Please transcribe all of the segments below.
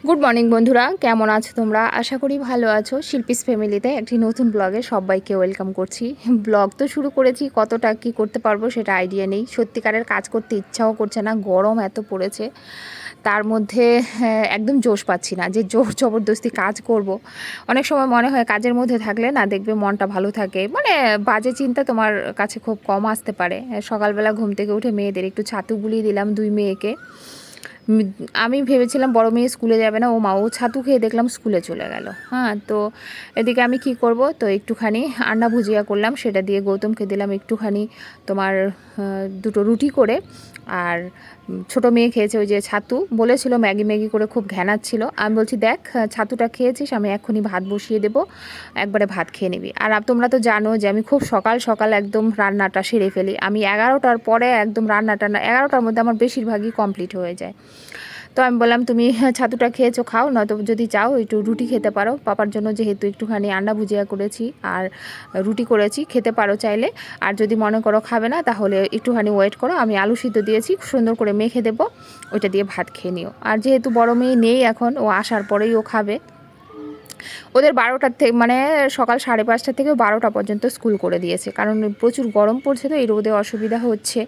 Good morning বন্ধুরা, কেমন আছো তোমরা? আশা করি ভালো আছো। শিল্পীস ফ্যামিলিতে একটি নতুন ব্লগে সবাইকে ওয়েলকাম করছি। ব্লগ তো শুরু করেছি, কতটা কী করতে পারবো সেটা আইডিয়া নেই। সত্যিকারের কাজ করতে ইচ্ছাও করছে না, গরম এত পড়েছে। তার মধ্যে একদম জোশ পাচ্ছি না যে জোর জবরদস্তি কাজ করব। অনেক সময় মনে হয় কাজের মধ্যে থাকলে না, দেখবে মনটা ভালো থাকে, মানে বাজে চিন্তা তোমার কাছে খুব কম আসতে পারে। সকালবেলা ঘুম থেকে উঠে মেয়েদের একটু ছাতু বুলিয়ে দিলাম, দুই মেয়েকে। আমি ভেবেছিলাম বড় মেয়ে স্কুলে যাবে না, ও ছাতু খেয়ে দেখলাম স্কুলে চলে গেল। হ্যাঁ, তো এদিকে আমি কি করব, তো একটুখানি আন্ডা ভুজিয়া করলাম, সেটা দিয়ে গৌতমকে দিলাম একটুখানি তোমার দুটো রুটি করে। আর ছোট মেয়ে খেয়েছে ওই যে ছাতু, বলেছিল ম্যাগি ম্যাগি করে, খুব ঘ্যানাচ্ছিল। আমি বলছি দেখ, ছাতুটা খেয়েছিস, আমি এক্ষুনি ভাত বসিয়ে দেবো, একবারে ভাত খেয়ে নিবি। আর তোমরা তো জানো যে আমি খুব সকাল সকাল একদম রান্নাটা সেরে ফেলি। আমি 11টার পরে একদম রান্নাটা, 11টার মধ্যে আমার বেশিরভাগই কমপ্লিট হয়ে যায়। তো আমি বললাম তুমি ছাতুটা খেয়েছো, খাও, নয়তো যদি চাও একটু রুটি খেতে পারো। পাপার জন্য যেহেতু একটুখানি আন্ডা ভুজিয়া করেছি আর রুটি করেছি, খেতে পারো চাইলে। আর যদি মনে করো খাবে না, তাহলে একটুখানি ওয়েট করো, আমি আলু সিদ্ধ দিয়েছি, সুন্দর করে মেখে দেবো, ওইটা দিয়ে ভাত খেয়ে নিও। আর যেহেতু বড় মেয়ে নেই এখন, ও আসার পরেই ও খাবে। ওদের 12টার থেকে, মানে সকাল 5:30 থেকে 12টা পর্যন্ত স্কুল করে দিয়েছে, কারণ প্রচুর গরম পড়ছে, তো এই রোদে অসুবিধা হচ্ছে।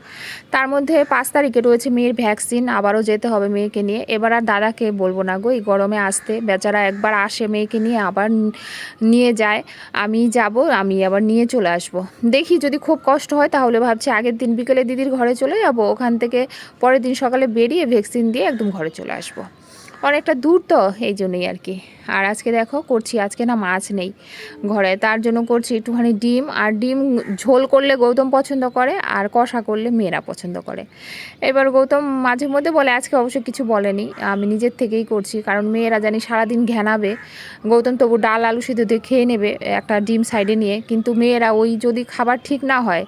তার মধ্যে 5 তারিখে রয়েছে মেয়ের ভ্যাকসিন, আবারও যেতে হবে মেয়েকে নিয়ে। এবার আর দাদাকে বলবো না গো, এই গরমে আসতে, বেচারা একবার আসে মেয়েকে নিয়ে, আবার নিয়ে যায়। আমি যাব, আমি আবার নিয়ে চলে আসব। দেখি যদি খুব কষ্ট হয়, তাহলে ভাবছি আগের দিন বিকেলে দিদির ঘরে চলে যাব, ওখান থেকে পরের দিন সকালে বেরিয়ে ভ্যাকসিন দিয়ে একদম ঘরে চলে আসবো। অনেকটা দূর তো, এই জন্যই আর কি। আর আজকে দেখো করছি, আজকে না মাছ নেই ঘরে, তার জন্য করছি একটুখানি ডিম। আর ডিম ঝোল করলে গৌতম পছন্দ করে, আর কষা করলে মেয়েরা পছন্দ করে। এবার গৌতম মাঝে মধ্যে বলে, আজকে অবশ্য কিছু বলেনি, আমি নিজের থেকেই করছি, কারণ মেয়েরা জানি সারাদিন ঘ্যানাবে। গৌতম তবু ডাল আলু সিদ্ধ দিয়ে খেয়ে নেবে একটা ডিম সাইডে নিয়ে, কিন্তু মেয়েরা ওই যদি খাবার ঠিক না হয়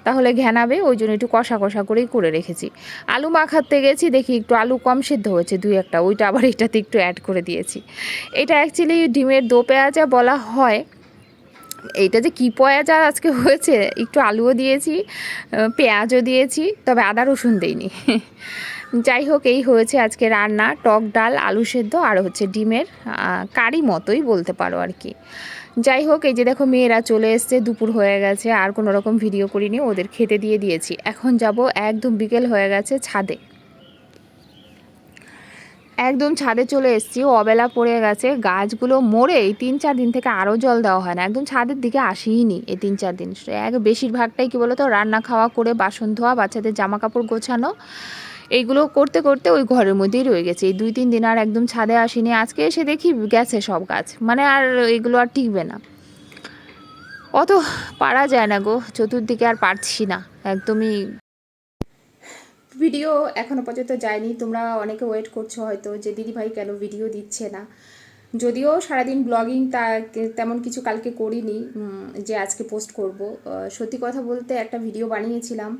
তাহলে ঘ্যানাবে, ওই জন্য একটু কষা কষা করেই করে রেখেছি। আলু মাখাতে গেছি, দেখি একটু আলু কম সিদ্ধ হয়েছে, দুই একটা, ওইটা আবার এটাতে একটু অ্যাড করে দিয়েছি। এটা অ্যাকচুয়ালি ডিমের দো পেঁয়াজা বলা হয়। এইটা যে কী পেঁয়াজা আজকে হয়েছে, একটু আলুও দিয়েছি, পেঁয়াজও দিয়েছি, তবে আদা রসুন দিইনি। যাই হোক, এই হয়েছে আজকে রান্না, টক ডাল আলু সেদ্ধ আর হচ্ছে ডিমের কারি মতোই বলতে পারো আর কি। যাই হোক, এই যে দেখো মেয়েরা চলে এসছে, দুপুর হয়ে গেছে, আর কোনো রকম ভিডিও করিনি, ওদের খেতে দিয়ে দিয়েছি। এখন যাব, একদম বিকেল হয়ে গেছে, ছাদে। একদম ছাদে চলে এসেছি, অবেলা পড়ে গেছে, গাছগুলো মরে এই 3-4 দিন থেকে আরও জল দেওয়া হয় না, একদম ছাদের দিকে আসিনি এই 3-4 দিন। বেশিরভাগটাই কী বলো তো, রান্না খাওয়া করে, বাসন ধোয়া, বাচ্চাদের জামা কাপড় গোছানো, এইগুলো করতে করতে ওই ঘরের মধ্যেই রয়ে গেছে। এই 2-3 দিন আর একদম ছাদে আসিনি। আজকে এসে দেখি গেছে সব গাছ, মানে আর এগুলো আর টিকবে না। অত পারা যায় না গো, চতুর্দিকে আর পারছি না একদমই। ভিডিও এখনও পর্যন্ত যায়নি, তোমরা অনেকে ওয়েট করছো হয়তো যে দিদিভাই কেন ভিডিও দিচ্ছে না। যদিও সারাদিন ব্লগিং তা তেমন কিছু কালকে করিনি, যে আজকে পোস্ট করব। সত্যি কথা বলতে একটা ভিডিও বানিয়েছিলাম,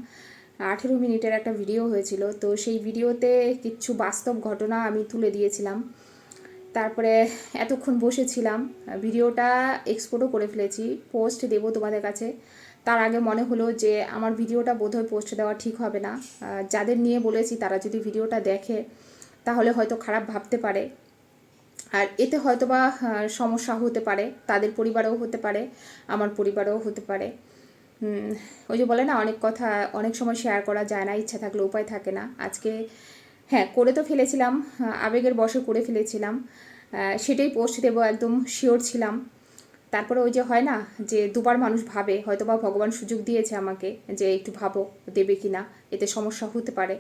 18 মিনিটের একটা ভিডিও হয়েছিল, তো সেই ভিডিওতে কিছু বাস্তব ঘটনা আমি তুলে দিয়েছিলাম। তারপরে এতক্ষণ বসেছিলাম, ভিডিওটা এক্সপোর্টও করে ফেলেছি, পোস্ট দেব তোমাদের কাছে। তার আগে মনে হলো যে আমার ভিডিওটা বোধহয় পোস্ট দেওয়া ঠিক হবে না। যাদের নিয়ে বলেছি তারা যদি ভিডিওটা দেখে তাহলে হয়তো খারাপ ভাবতে পারে, আর এতে হয়তো বা সমস্যা হতে পারে, তাদের পরিবারেও হতে পারে, আমার পরিবারেও হতে পারে। ওই যে বলে না, অনেক কথা অনেক সময় শেয়ার করা যায় না, ইচ্ছা থাকলে উপায় থাকে না। আজকে হ্যাঁ, করে তো ফেলেছিলাম, আবেগের বশে করে ফেলেছিলাম, সেটাই পোস্ট দেবো একদম শিওর ছিলাম। তারপরে ওই যে হয় না, যে দুবার মানুষ ভাবে, হয়তো বা ভগবান সুযোগ দিয়েছে আমাকে যে একটু ভাবো দেবে কি না, এতে সমস্যা হতে পারে,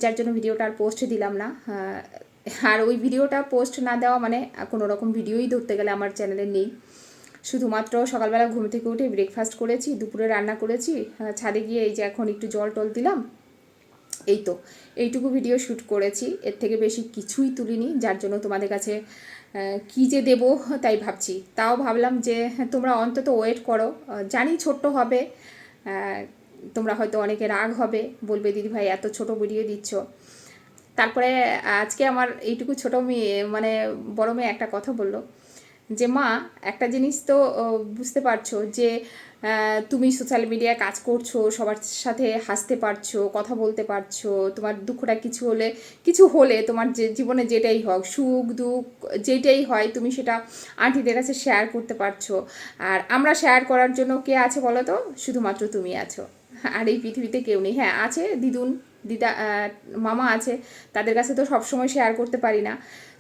যার জন্য ভিডিওটা আর পোস্ট দিলাম না। আর ওই ভিডিওটা পোস্ট না দেওয়া মানে কোনো রকম ভিডিওই ধরতে গেলে আমার চ্যানেলে নেই। শুধুমাত্র সকালবেলা ঘুম থেকে উঠে ব্রেকফাস্ট করেছি, দুপুরে রান্না করেছি, ছাদে গিয়ে এই যে এখন একটু জল টল দিলাম, এই তো এইটুকু ভিডিও শ্যুট করেছি, এর থেকে বেশি কিছুই তুলিনি, যার জন্য তোমাদের কাছে কী যে দেবো তাই ভাবছি। তাও ভাবলাম যে তোমরা অন্তত ওয়েট করো, জানি ছোট্ট হবে, তোমরা হয়তো অনেকে রাগ হবে, বলবে দিদিভাই এত ছোট ভিডিও দিচ্ছ। তারপরে আজকে আমার এইটুকু ছোটো মেয়ে, মানে বড় মেয়ে একটা কথা বললো যে মা একটা জিনিস তো বুঝতে পারছো যে তুমি সোশ্যাল মিডিয়ায় কাজ করছো, সবার সাথে হাসতে পারছো, কথা বলতে পারছো, তোমার দুঃখটা কিছু হলে তোমার যে জীবনে যেটাই হোক, সুখ দুঃখ যেটাই হয়, তুমি সেটা আন্টিদের কাছে শেয়ার করতে পারছো। আর আমরা শেয়ার করার জন্য কে আছে বলো তো? শুধুমাত্র তুমি আছো, আর এই পৃথিবীতে কেউ নেই। হ্যাঁ আছে দিদুন, দিদা, মামা আছে, তাদের কাছে তো সবসময় শেয়ার করতে পারি না।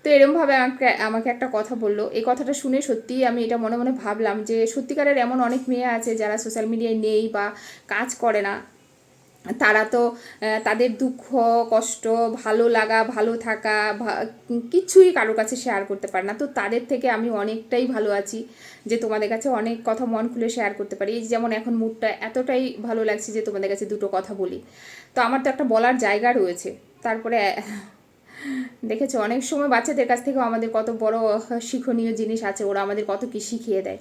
তো এরমভাবে আমাকে আমাকে একটা কথা বললো, এই কথাটা শুনে সত্যিই আমি এটা মনে মনে ভাবলাম যে সত্যিকারের এমন অনেক মেয়ে আছে যারা সোশ্যাল মিডিয়ায় নেই বা কাজ করে না, তারা তো তাদের দুঃখ কষ্ট ভালো লাগা ভালো থাকা কিছুই কারোর কাছে শেয়ার করতে পারে না। তো তাদের থেকে আমি অনেকটাই ভালো আছি যে তোমাদের কাছে অনেক কথা মন খুলে শেয়ার করতে পারি। এই যেমন এখন মুডটা এতটাই ভালো লাগছে যে তোমাদের কাছে দুটো কথা বলি, তো আমার তো একটা বলার জায়গা রয়েছে। তারপরে দেখেছো অনেক সময় বাচ্চাদের কাছ থেকেও আমাদের কত বড় শিক্ষণীয় জিনিস আছে, ওরা আমাদের কত কি শিখিয়ে দেয়।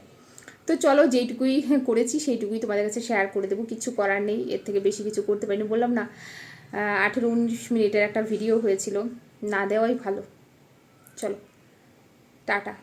তো চলো যেইটুকুই করেছি সেইটুকুই তোমাদের কাছে শেয়ার করে দেবো, কিছু করার নেই, এর থেকে বেশি কিছু করতে পারিনি। বললাম না 18-19 মিনিটের একটা ভিডিও হয়েছিল, না দেওয়াই ভালো। চলো টাটা।